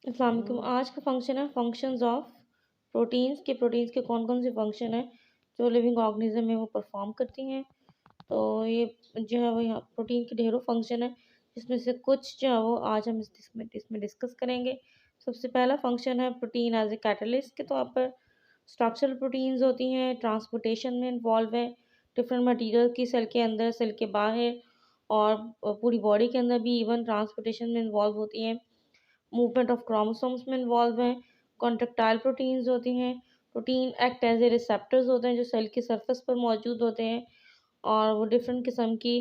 अस्सलाम वालेकुम। आज का फंक्शन है फंक्शंस ऑफ प्रोटीन्स के कौन कौन से फंक्शन है जो लिविंग ऑर्गेनिज्म में वो परफॉर्म करती हैं। तो ये जो है वो यहाँ प्रोटीन के ढेरों फंक्शन है, जिसमें से कुछ जो है वो आज हम इसमें डिस्कस करेंगे। सबसे पहला फंक्शन है प्रोटीन एज ए कैटलिस्ट के तौर पर। स्ट्रक्चरल प्रोटीन्स होती हैं, ट्रांसपोर्टेशन में इन्वॉल्व है डिफरेंट मटीरियल की, सेल के अंदर, सेल के बाहर और पूरी बॉडी के अंदर भी इवन ट्रांसपोर्टेशन में इन्वॉल्व होती हैं। मूवमेंट ऑफ क्रोमोसोम्स में इन्वॉल्व हैं। कॉन्ट्रेक्टाइल प्रोटीन्स होती हैं। Protein act as a receptors होते हैं जो सेल की सरफेस पर मौजूद होते हैं और वो डिफरेंट किस्म की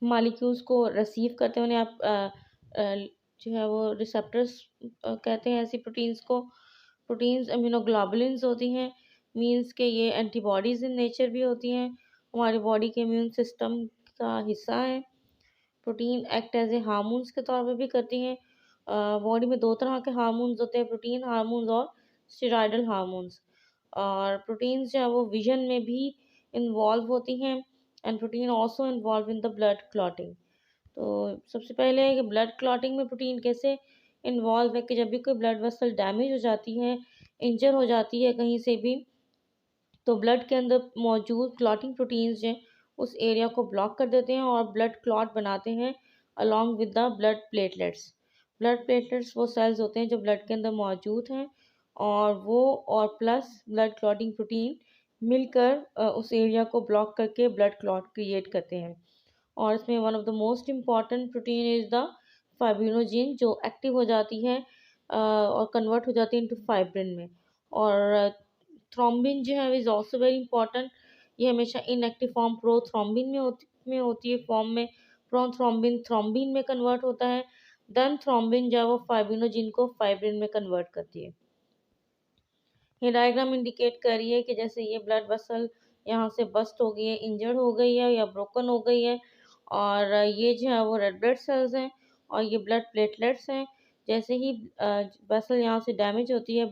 मालिक्यूल्स को रिसीव करते हैं। उन्हें आप जो है वो रिसेप्टर्स कहते हैं ऐसी प्रोटीन्स को। प्रोटीन्स इम्यूनोग्लोबुलिन्स होती हैं, मीन्स के ये एंटीबॉडीज़ इन नेचर भी होती हैं, हमारी बॉडी के इम्यून सिस्टम का हिस्सा है। Protein act as a hormones के तौर पे भी करती हैं। बॉडी में दो तरह के हार्मोन्स होते हैं, प्रोटीन हार्मोन्स और स्टेरॉयडल हार्मोन्स। और प्रोटीन्स जो है वो विजन में भी इन्वॉल्व होती हैं and protein also involve in the blood clotting. तो सबसे पहले है कि ब्लड क्लॉटिंग में प्रोटीन कैसे इन्वॉल्व है कि जब भी कोई ब्लड वेसल डैमेज हो जाती है, इंजर हो जाती है कहीं से भी, तो ब्लड के अंदर मौजूद क्लॉटिंग प्रोटीन्स जो हैं उस एरिया को ब्लॉक कर देते हैं और ब्लड क्लॉट बनाते हैं along with the blood platelets. Blood platelets वो सेल्स होते हैं जो ब्लड के अंदर मौजूद हैं और वो और प्लस ब्लड क्लॉटिंग प्रोटीन मिलकर उस एरिया को ब्लॉक करके ब्लड क्लॉट क्रिएट करते हैं। और इसमें one of the most important protein is the fibrinogen, जो एक्टिव हो जाती है और कन्वर्ट हो जाती है इनटू फाइब्रिन में। और थ्रोम्बिन जो है इज़ ऑल्सो वेरी इंपॉर्टेंट। ये हमेशा इनएक्टिव फॉर्म प्रोथ्रोम्बिन में होती है फॉर्म में। प्रोथ्रोम्बिन थ्रोम्बिन में कन्वर्ट होता है, देन थ्रोम्बिन जो है वो फाइब्रिनोजिन को फाइब्रिन में कन्वर्ट करती है। ये डायग्राम इंडिकेट कर रही है कि जैसे ये ब्लड वेसल यहाँ से बस्ट हो गई है, इंजर्ड हो गई है या ब्रोकन हो गई है, और ये जो है वो रेड ब्लड सेल्स हैं और ये ब्लड प्लेटलेट्स हैं। जैसे ही वेसल यहाँ से डैमेज होती है,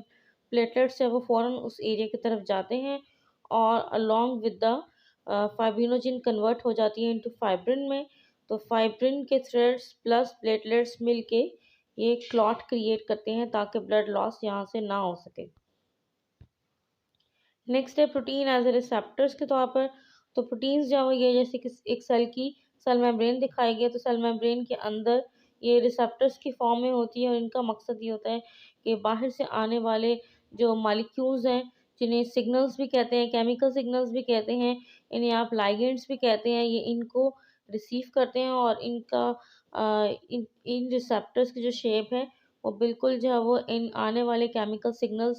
प्लेटलेट्स है वो फ़ौरन उस एरिया की तरफ जाते हैं और along with the fibrinogen convert हो जाती है इनटू फाइब्रिन में। तो फाइब्रिन के थ्रेड्स प्लस प्लेटलेट्स मिल के ये क्लॉट क्रिएट करते हैं ताकि ब्लड लॉस यहाँ से ना हो सके। नेक्स्ट है प्रोटीन एज ए रिसेप्टर्स के तौर पर। तो प्रोटीन्स जो है ये जैसे कि एक सेल मेम्ब्रेन दिखाई गई है, तो सेल मेम्ब्रेन के अंदर ये रिसेप्टर्स की फॉर्म में होती है और इनका मकसद ये होता है कि बाहर से आने वाले जो मॉलिक्यूल्स हैं, जिन्हें सिग्नल्स भी कहते हैं, केमिकल सिग्नल्स भी कहते हैं, इन्हें आप लाइगेंड्स भी कहते हैं, ये इनको रिसीव करते हैं और इनका इन रिसेप्टर्स की जो शेप है वो बिल्कुल जो है वो इन आने वाले केमिकल सिग्नल्स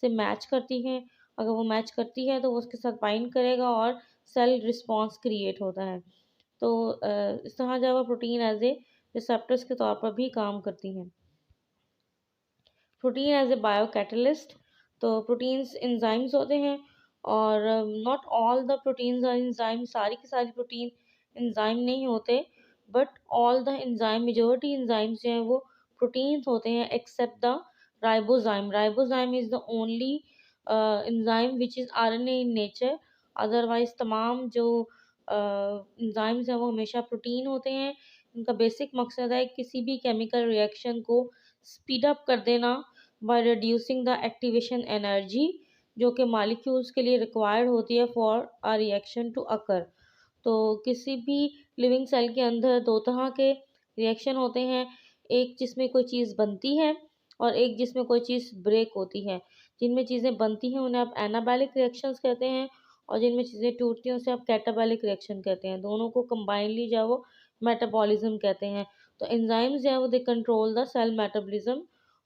से मैच करती हैं। अगर वो मैच करती है तो वो उसके साथ बाइंड करेगा और सेल रिस्पॉन्स क्रिएट होता है। तो इस तरह जो है वो प्रोटीन एज ए रिसेप्टर्स के तौर पर भी काम करती हैं। Protein as a biocatalyst. तो प्रोटीन्स एंजाइम्स होते हैं और not all the proteins are enzyme, सारी की सारी प्रोटीन एंजाइम नहीं होते, but all the enzyme, majority enzymes जो हैं वो प्रोटीन्स होते हैं except the ribozyme. Ribozyme is the only enzyme which is RNA in nature. Otherwise तमाम जो एंजाइम्स हैं वो हमेशा प्रोटीन होते हैं। इनका बेसिक मकसद है किसी भी केमिकल रिएक्शन को स्पीड अप कर देना by reducing the activation energy जो कि मॉलिक्यूल्स के लिए रिक्वायर्ड होती है for a reaction to occur. तो किसी भी लिविंग सेल के अंदर दो तरह के रिएक्शन होते हैं, एक जिसमें कोई चीज़ बनती है और एक जिसमें कोई चीज़ ब्रेक होती है। जिनमें चीज़ें बनती हैं उन्हें आप एनाबैलिक रिएक्शंस कहते हैं और जिनमें चीज़ें टूटती हैं उसे आप कैटाबैलिक रिएक्शन कहते हैं। दोनों को कंबाइनली जो है वो मेटाबॉलिज्म कहते हैं। तो एंजाइम्स जो है वो they control the cell metabolism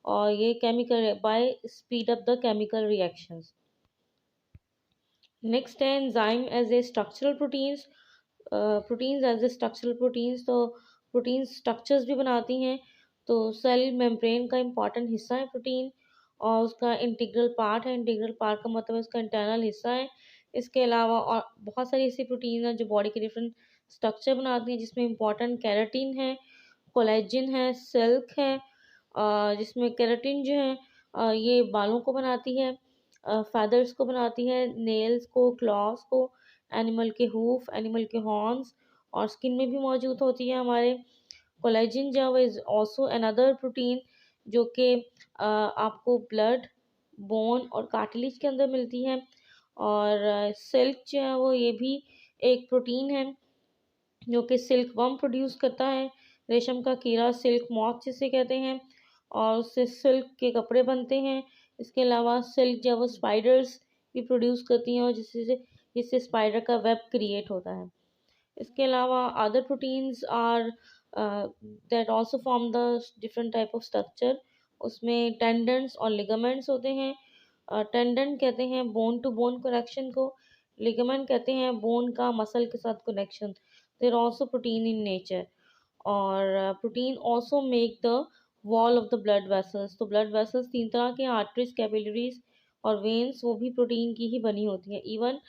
और ये chemical by speed up the chemical reactions. Next है enzyme as a structural proteins. Proteins as a structural proteins, तो प्रोटीन स्ट्रक्चर्स भी बनाती हैं। तो सेल मेम्ब्रेन का इंपॉर्टेंट हिस्सा है प्रोटीन और उसका इंटीग्रल पार्ट है। इंटीग्रल पार्ट का मतलब है उसका इंटरनल हिस्सा है। इसके अलावा और बहुत सारी ऐसी प्रोटीन हैं जो बॉडी के डिफरेंट स्ट्रक्चर बनाती हैं, जिसमें इंपॉर्टेंट कैराटिन है, कोलेजिन है, सिल्क है। जिसमें केराटिन जो है ये बालों को बनाती है, फेदर्स को बनाती है, नेल्स को, क्लॉस को, एनिमल के हूफ, एनिमल के हॉर्न्स और स्किन में भी मौजूद होती है हमारे। कोलेजिन जो है इज ऑल्सो अनदर प्रोटीन जो कि आपको ब्लड, बोन और कार्टिलेज के अंदर मिलती है। और सिल्क जो है वो ये भी एक प्रोटीन है जो कि सिल्क वर्म प्रोड्यूस करता है। रेशम का कीड़ा, सिल्क मॉथ जिसे कहते हैं, और उससे सिल्क के कपड़े बनते हैं। इसके अलावा सिल्क जो है वो स्पाइडर्स भी प्रोड्यूस करती हैं और जिससे स्पाइडर का वेब क्रिएट होता है। इसके अलावा other proteins are that also form the different type of structure. उसमें टेंडन्स और लिगामेंट्स होते हैं। टेंडन कहते हैं बोन टू बोन कनेक्शन को, लिगामेंट कहते हैं बोन का मसल के साथ connection. There also protein in nature. और protein also make the wall of the blood vessels. तो ब्लड वेसल्स तीन तरह के, आर्टरीज, कैपिलरीज और वेन्स, वो भी प्रोटीन की ही बनी होती हैं। इवन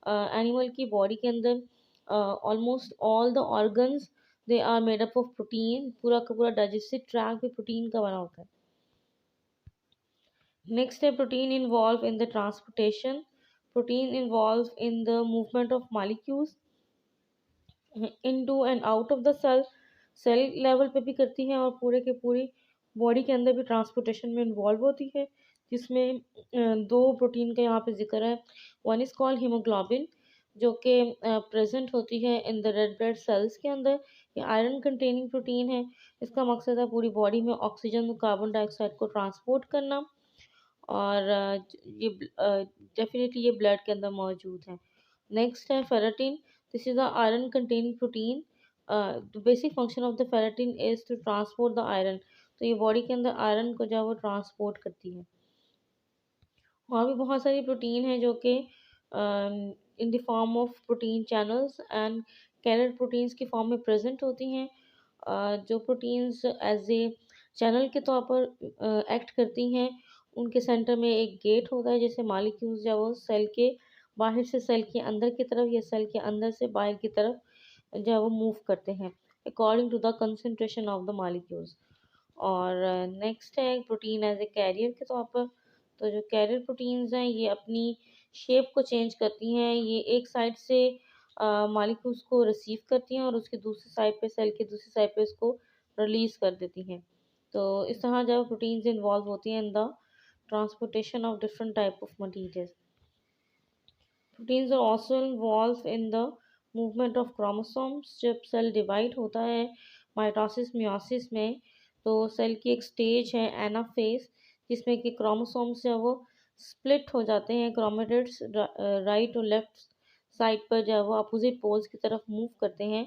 एनिमल की बॉडी के अंदर almost all the organs they are made up of protein. पूरा का पूरा डाइजेस्टिव ट्रैक भी प्रोटीन का बना होता है। नेक्स्ट है protein involve in the transportation. Protein involve in the movement of molecules into and out of the cell. Cell level पे भी करती है और पूरे के पूरी बॉडी के अंदर भी ट्रांसपोर्टेशन में इन्वॉल्व होती है, जिसमें दो प्रोटीन का यहाँ पे जिक्र है। वन इज़ कॉल्ड हीमोग्लोबिन, जो कि प्रेजेंट होती है in the red blood cells के अंदर। ये आयरन कंटेनिंग प्रोटीन है। इसका मकसद है पूरी बॉडी में ऑक्सीजन और कार्बन डाइऑक्साइड को ट्रांसपोर्ट करना। और ये डेफिनेटली ये ब्लड के अंदर मौजूद है। नेक्स्ट है ferritin. This is the iron containing protein. The basic function of the ferritin is to transport the iron. तो ये बॉडी के अंदर आयरन को जो है वो ट्रांसपोर्ट करती है। और भी बहुत सारी प्रोटीन है जो कि in the form of protein channels and carrier proteins की फॉर्म में प्रेजेंट होती हैं। जो प्रोटीन्स एज ए चैनल के तौर पर एक्ट करती हैं, उनके सेंटर में एक गेट होता है, जैसे मालिक्यूल्स जो वो सेल के बाहर से सेल के अंदर की तरफ या सेल के अंदर से बाहर की तरफ जो है वो मूव करते हैं according to the concentration of the molecules. और नेक्स्ट है प्रोटीन एज ए कैरियर के तौर पर। तो जो कैरियर प्रोटीन्स हैं ये अपनी शेप को चेंज करती हैं। ये एक साइड से मालिक्यूल्स को रिसीव करती हैं और उसके दूसरी साइड पे, सेल के दूसरी साइड पे उसको रिलीज कर देती हैं। तो इस तरह जब प्रोटीन्स इन्वॉल्व होती हैं in the transportation of different type of material. Proteins are also involve in the movement of chromosomes. जब सेल डिवाइड होता है माइटोसिस मियोसिस में, तो सेल की एक स्टेज है एनाफेज, जिसमें कि क्रोमोसोम्स जो है वो स्प्लिट हो जाते हैं। क्रोमेटिड्स राइट और लेफ्ट साइड पर जो है वो अपोजिट पोल्स की तरफ मूव करते हैं।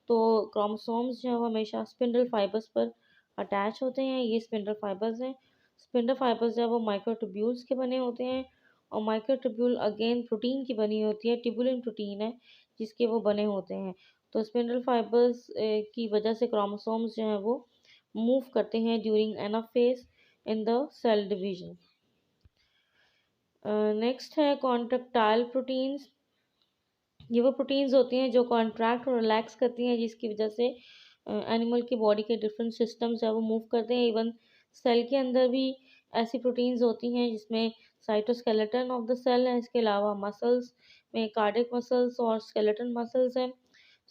तो क्रोमोसोम्स जो है वो हमेशा स्पिंडल फाइबर्स पर अटैच होते हैं। ये स्पिंडल फाइबर्स हैं। स्पिंडल फाइबर्स जो है वो माइक्रोट्यूब्यूल्स के बने होते हैं और माइक्रोट्यूब्यूल अगेन प्रोटीन की बनी होती है। ट्यूबुलिन प्रोटीन है जिसके वो बने होते हैं। तो स्पिंडल फाइबर्स की वजह से क्रोमोसोम्स जो हैं वो मूव करते हैं during anaphase in the cell division. Next है कॉन्ट्रेक्टाइल प्रोटीन्स। ये वो प्रोटीन्स होती हैं जो कॉन्ट्रैक्ट और रिलैक्स करती हैं, जिसकी वजह से एनिमल की बॉडी के डिफरेंट सिस्टम्स है वो मूव करते हैं। इवन सेल के अंदर भी ऐसी प्रोटीन्स होती हैं जिसमें साइटोस्केलेटन ऑफ द सेल है। इसके अलावा मसल्स में कार्डियक मसल्स और स्केलेटन मसल्स हैं।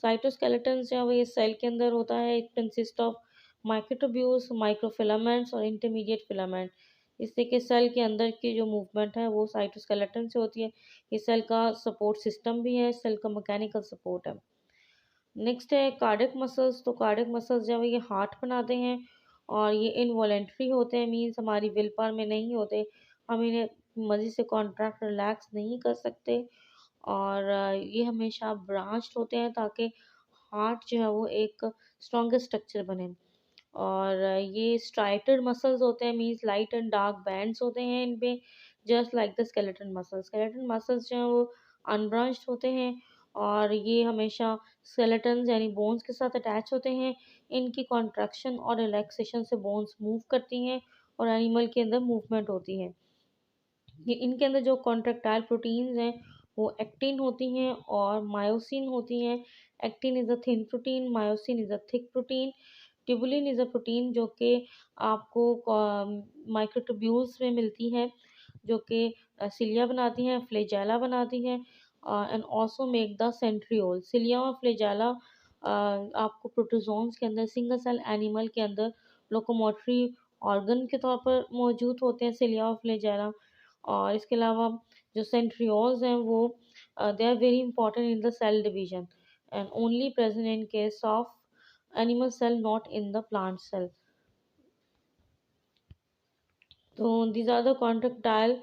साइटोस्केलेटन जो है वो ये सेल के अंदर होता है। It consist of microtubules, microfilaments और इंटरमीडिएट फिलामेंट। इससे कि सेल के अंदर की जो मूवमेंट है वो साइटोस्केलेटन से होती है। ये सेल का सपोर्ट सिस्टम भी है, सेल का मैकेनिकल सपोर्ट है। नेक्स्ट है कार्डियक मसल्स। तो कार्डियक मसल्स जो है ये हार्ट बनाते हैं और ये इनवॉलेंट्री होते हैं, मीन्स हमारी विल पावर में नहीं होते। हम इन्हें मर्जी से कॉन्ट्रैक्ट रिलैक्स नहीं कर सकते। और ये हमेशा ब्रांच्ड होते हैं ताकि हार्ट जो है वो एक स्ट्रॉन्गेस्ट स्ट्रक्चर बने। और ये स्ट्राइटेड मसल्स होते हैं, means light and dark bands होते हैं इन पे, just like the skeleton muscles. Skeleton muscles जो हैं वो अनब्रांच्ड होते हैं और ये हमेशा स्केलेटन यानी बोन्स के साथ अटैच होते हैं। इनकी कॉन्ट्रैक्शन और रिलैक्सेशन से बोन्स मूव करती हैं और एनिमल के अंदर मूवमेंट होती है। ये इनके अंदर जो कॉन्ट्रेक्टाइल प्रोटीन्स हैं वो एक्टिन होती हैं और मायोसिन होती हैं। Actin is a thin protein, myosin is a thick protein. Tubulin is a protein जो कि आपको माइक्रोट्यूब्यूल्स में मिलती है, जो कि सिलिया बनाती हैं, फ्लेजेला बनाती हैं and also make the centriole. Cilia और फ्लेजेला आपको प्रोटोजोन्स के अंदर, सिंगल सेल एनिमल के अंदर लोकोमोटरी ऑर्गन के तौर पर मौजूद होते हैं सिलिया और फ्लैजेला। और इसके अलावा जो सेंट्रियोल्स हैं वो they are very important in the cell division and only present in case of animal cell not in the plant cell. तो दीज आर द कॉन्ट्रेक्टाइल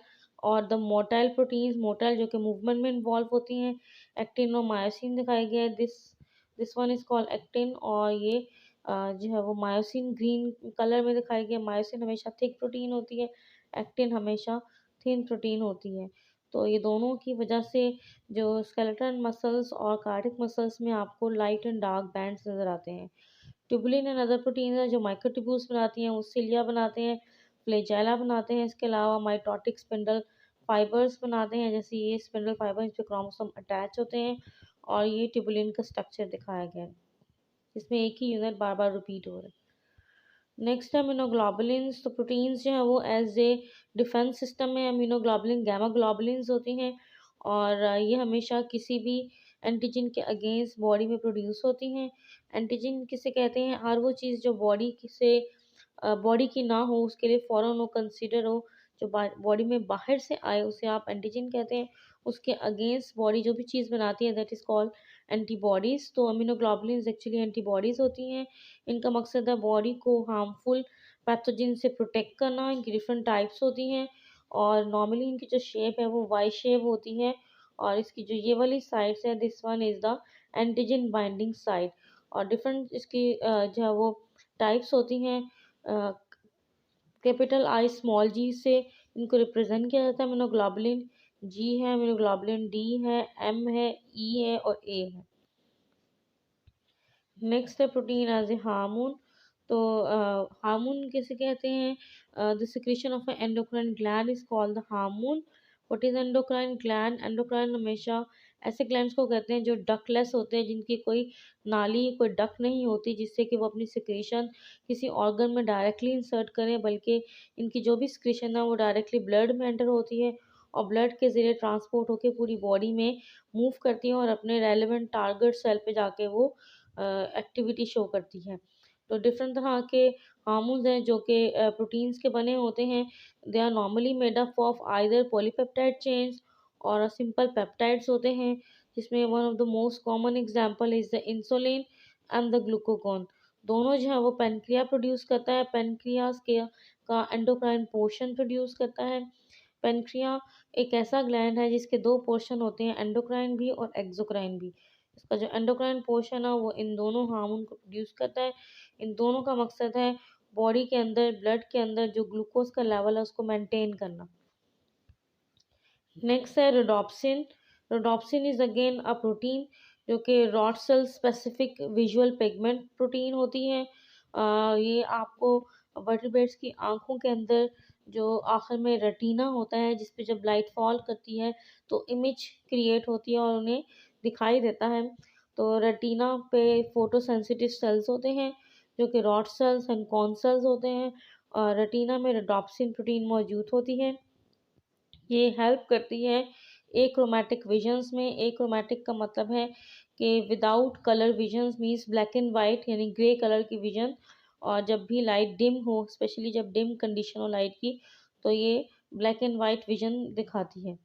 और द मोटाइल प्रोटीन्स। मोटाइल जो कि मूवमेंट में involve होती हैं, actin और myosin दिखाई गया है। This one is called actin और ये जो है वो मायोसिन ग्रीन कलर में दिखाई गया। मायोसिन हमेशा थिक प्रोटीन होती है, एक्टिन हमेशा थिन प्रोटीन होती है। तो ये दोनों की वजह से जो स्केलेटन मसल्स और कार्डिक मसल्स में आपको लाइट एंड डार्क बैंड्स नजर आते हैं। ट्यूबुलिन एंड अदर प्रोटीन है जो माइक्रोट्यूब्यूल्स बनाती हैं, वो सिलिया बनाते हैं, फ्लैजेला बनाते हैं। इसके अलावा माइटोटिक स्पिंडल फाइबर्स बनाते हैं, जैसे ये स्पिंडल फाइबर इस पे क्रोमोसोम अटैच होते हैं और ये ट्यूबुलिन का स्ट्रक्चर दिखाया गया है, इसमें एक ही यूनिट बार बार रिपीट हो रहा है। नेक्स्ट है इम्यूनोग्लोबुलिन्स। तो प्रोटीन्स जो है वो एज ए डिफेंस सिस्टम में इम्यूनोग्लोबुलिन गामा ग्लोबुलिन्स होती हैं और ये हमेशा किसी भी एंटीजन के अगेंस्ट बॉडी में प्रोड्यूस होती हैं। एंटीजन किसे कहते हैं? हर वो चीज़ जो बॉडी से बॉडी की ना हो, उसके लिए फॉरेन हो, कंसीडर हो, जो बॉडी में बाहर से आए उसे आप एंटीजन कहते हैं। उसके अगेंस्ट बॉडी जो भी चीज़ बनाती है दैट इज़ कॉल्ड एंटीबॉडीज़। तो अमीनोग्लोबुलिन्स एक्चुअली एंटीबॉडीज़ होती हैं। इनका मकसद है बॉडी को हार्मफुल पैथोजन से प्रोटेक्ट करना। इनकी डिफरेंट टाइप्स होती हैं और नॉर्मली इनकी जो शेप है वो वाई शेप होती है और इसकी जो ये वाली साइड्स है this one is the antigen binding side. और डिफरेंट इसकी जो है वो टाइप्स होती हैं। कैपिटल आई स्मॉल जी से इनको रिप्रेजेंट किया जाता है। इम्यूनोग्लोबुलिन जी है, इम्यूनोग्लोबुलिन डी है, एम है, ई है और ए है। नेक्स्ट है प्रोटीन एज ए हार्मोन। तो हार्मोन किसे कहते हैं? The secretion of endocrine gland is called the hormone. What is endocrine gland? Endocrine हमेशा ऐसे ग्लैंड्स को कहते हैं जो डकलेस होते हैं, जिनकी कोई नाली कोई डक नहीं होती जिससे कि वो अपनी सिक्रीशन किसी ऑर्गन में डायरेक्टली इंसर्ट करें, बल्कि इनकी जो भी सिक्रीशन है वो डायरेक्टली ब्लड में एंटर होती है और ब्लड के ज़रिए ट्रांसपोर्ट होकर पूरी बॉडी में मूव करती है और अपने रेलिवेंट टारगेट सेल पे जाके वो एक्टिविटी शो करती है। तो डिफरेंट तरह के हार्मोन्स हैं जो कि प्रोटीन्स के बने होते हैं। They are normally made up of either polypeptide chains और सिंपल पेप्टाइड्स होते हैं, जिसमें one of the most common example is the insulin and the glucagon. दोनों जो है वो पेनक्रिया प्रोड्यूस करता है। पेनक्रियास के का एंडोक्राइन पोर्शन प्रोड्यूस करता है। पेनक्रिया एक ऐसा ग्लैंड है जिसके दो पोर्शन होते हैं, एंडोक्राइन भी और एक्सोक्राइन भी। इसका जो एंडोक्राइन पोर्शन है वो इन दोनों हार्मोन को प्रोड्यूस करता है। इन दोनों का मकसद है बॉडी के अंदर ब्लड के अंदर जो ग्लूकोज का लेवल है उसको मेंटेन करना। नेक्स्ट है rhodopsin. Rhodopsin is again a protein जो कि rod cell specific visual pigment protein होती है। ये आपको वर्टिब्रेट्स की आंखों के अंदर जो आखिर में रेटिना होता है जिस पे जब लाइट फॉल करती है तो इमेज क्रिएट होती है और उन्हें दिखाई देता है। तो रेटिना पे फोटो सेंसिटिव सेल्स होते हैं जो कि rod cells and cone cells होते हैं और रेटिना में रोडोप्सिन प्रोटीन मौजूद होती है। ये हेल्प करती है एक्रोमैटिक विजन्स में। एक्रोमैटिक का मतलब है कि without colour visions means black and white यानी ग्रे कलर की विजन। और जब भी लाइट डिम हो, स्पेशली जब डिम कंडीशन हो लाइट की, तो ये ब्लैक एंड वाइट विजन दिखाती है।